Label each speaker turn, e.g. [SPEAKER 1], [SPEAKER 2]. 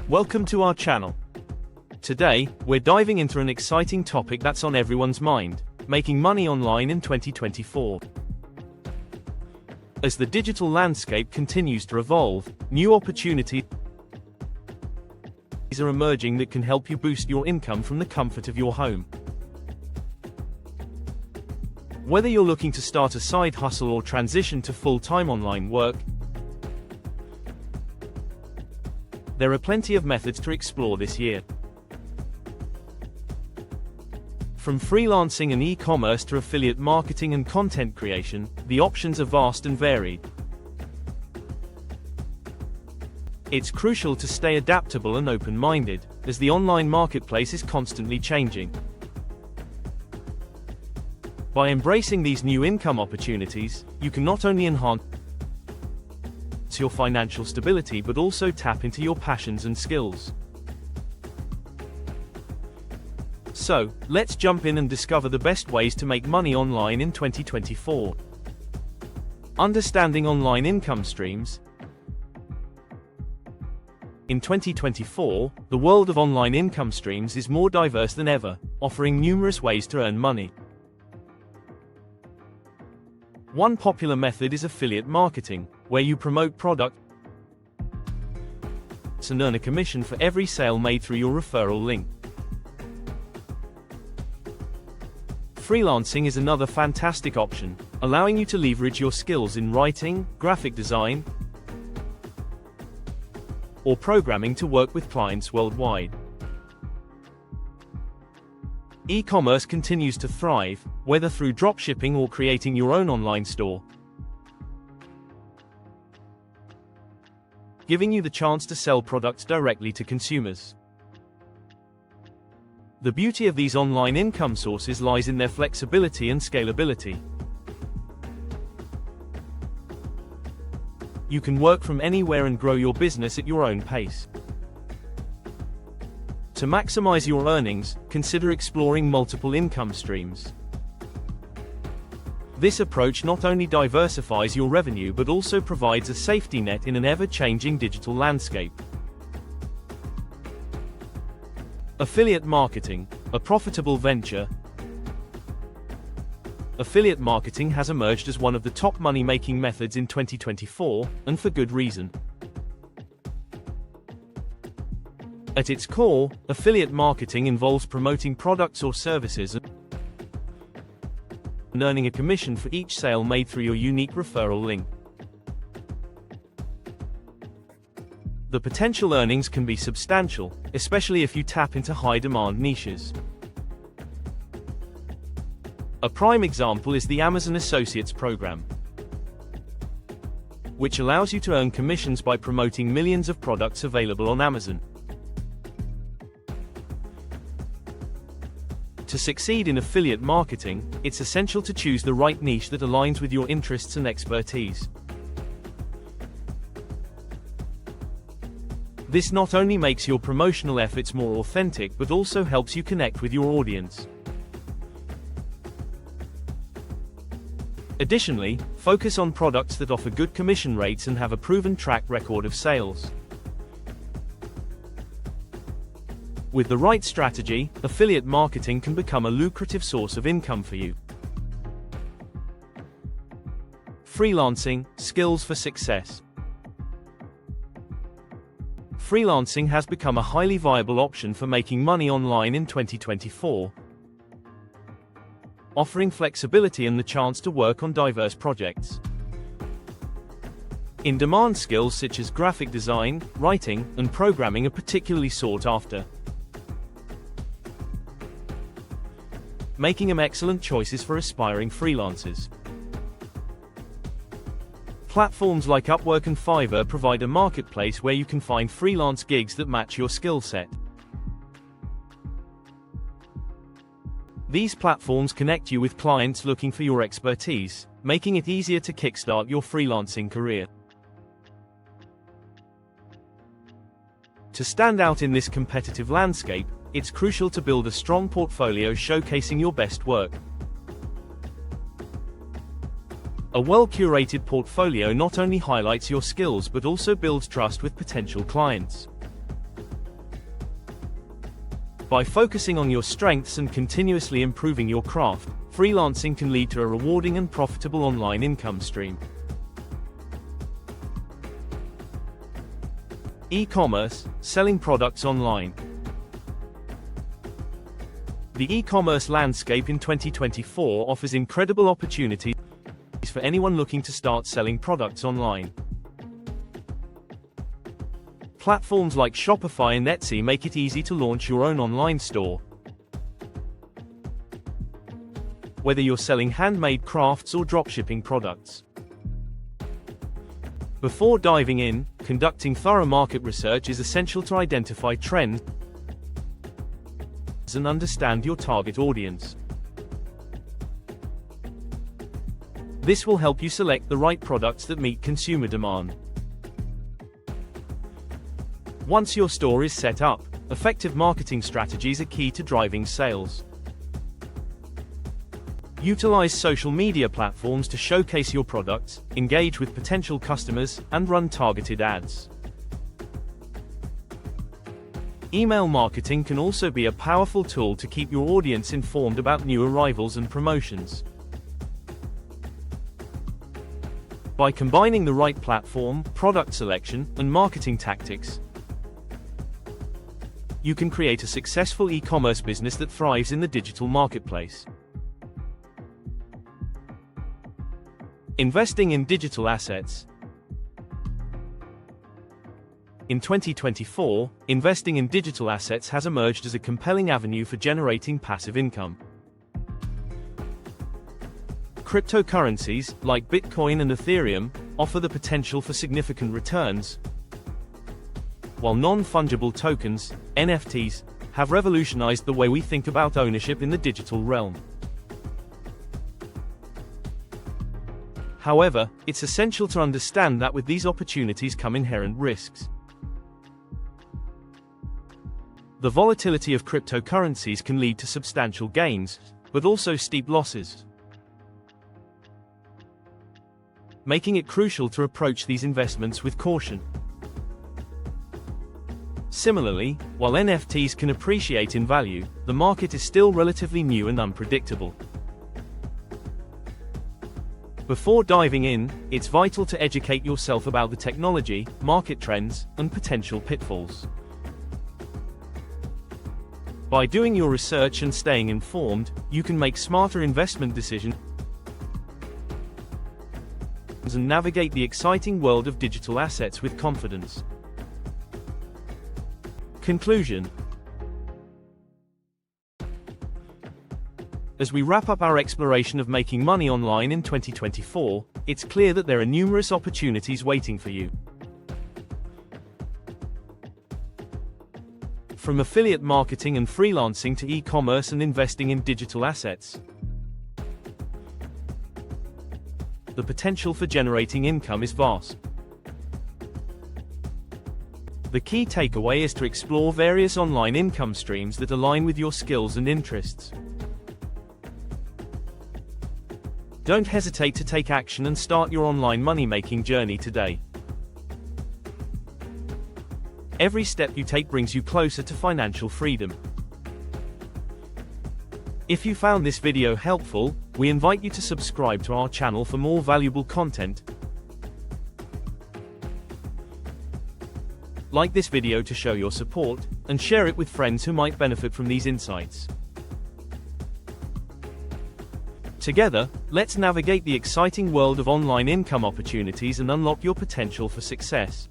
[SPEAKER 1] Welcome to our channel. Today, we're diving into an exciting topic that's on everyone's mind: making money online in 2024. As the digital landscape continues to evolve, new opportunities are emerging that can help you boost your income from the comfort of your home. Whether you're looking to start a side hustle or transition to full-time online work, there are plenty of methods to explore this year. From freelancing and e-commerce to affiliate marketing and content creation, the options are vast and varied. It's crucial to stay adaptable and open-minded, as the online marketplace is constantly changing. By embracing these new income opportunities, you can not only enhance your financial stability but also tap into your passions and skills. So, let's jump in and discover the best ways to make money online in 2024. Understanding online income streams. In 2024, the world of online income streams is more diverse than ever, offering numerous ways to earn money. One popular method is affiliate marketing, where you promote products and earn a commission for every sale made through your referral link. Freelancing is another fantastic option, allowing you to leverage your skills in writing, graphic design, or programming to work with clients worldwide. E-commerce continues to thrive, whether through dropshipping or creating your own online store, giving you the chance to sell products directly to consumers. The beauty of these online income sources lies in their flexibility and scalability. You can work from anywhere and grow your business at your own pace. To maximize your earnings, consider exploring multiple income streams. This approach not only diversifies your revenue but also provides a safety net in an ever-changing digital landscape. Affiliate marketing, a profitable venture. Affiliate marketing has emerged as one of the top money-making methods in 2024, and for good reason. At its core, affiliate marketing involves promoting products or services and earning a commission for each sale made through your unique referral link. The potential earnings can be substantial, especially if you tap into high-demand niches. A prime example is the Amazon Associates program, which allows you to earn commissions by promoting millions of products available on Amazon. To succeed in affiliate marketing, it's essential to choose the right niche that aligns with your interests and expertise. This not only makes your promotional efforts more authentic but also helps you connect with your audience. Additionally, focus on products that offer good commission rates and have a proven track record of sales. With the right strategy, affiliate marketing can become a lucrative source of income for you. Freelancing, skills for success. Freelancing has become a highly viable option for making money online in 2024, offering flexibility and the chance to work on diverse projects. In-demand skills such as graphic design, writing, and programming are particularly sought after, making them excellent choices for aspiring freelancers. Platforms like Upwork and Fiverr provide a marketplace where you can find freelance gigs that match your skill set. These platforms connect you with clients looking for your expertise, making it easier to kickstart your freelancing career. To stand out in this competitive landscape, it's crucial to build a strong portfolio showcasing your best work. A well-curated portfolio not only highlights your skills but also builds trust with potential clients. By focusing on your strengths and continuously improving your craft, freelancing can lead to a rewarding and profitable online income stream. E-commerce, selling products online. The e-commerce landscape in 2024 offers incredible opportunities for anyone looking to start selling products online. Platforms like Shopify and Etsy make it easy to launch your own online store. Whether you're selling handmade crafts or dropshipping products. Before diving in, conducting thorough market research is essential to identify trends and understand your target audience. This will help you select the right products that meet consumer demand. Once your store is set up, effective marketing strategies are key to driving sales. Utilize social media platforms to showcase your products, engage with potential customers, and run targeted ads. Email marketing can also be a powerful tool to keep your audience informed about new arrivals and promotions. By combining the right platform, product selection, and marketing tactics, you can create a successful e-commerce business that thrives in the digital marketplace. Investing in digital assets. In 2024, investing in digital assets has emerged as a compelling avenue for generating passive income. Cryptocurrencies, like Bitcoin and Ethereum, offer the potential for significant returns, while non-fungible tokens, NFTs, have revolutionized the way we think about ownership in the digital realm. However, it's essential to understand that with these opportunities come inherent risks. The volatility of cryptocurrencies can lead to substantial gains, but also steep losses, making it crucial to approach these investments with caution. Similarly, while NFTs can appreciate in value, the market is still relatively new and unpredictable. Before diving in, it's vital to educate yourself about the technology, market trends, and potential pitfalls. By doing your research and staying informed, you can make smarter investment decisions and navigate the exciting world of digital assets with confidence. Conclusion. As we wrap up our exploration of making money online in 2024, it's clear that there are numerous opportunities waiting for you. From affiliate marketing and freelancing to e-commerce and investing in digital assets, the potential for generating income is vast. The key takeaway is to explore various online income streams that align with your skills and interests. Don't hesitate to take action and start your online money-making journey today. Every step you take brings you closer to financial freedom. If you found this video helpful, we invite you to subscribe to our channel for more valuable content. Like this video to show your support, and share it with friends who might benefit from these insights. Together, let's navigate the exciting world of online income opportunities and unlock your potential for success.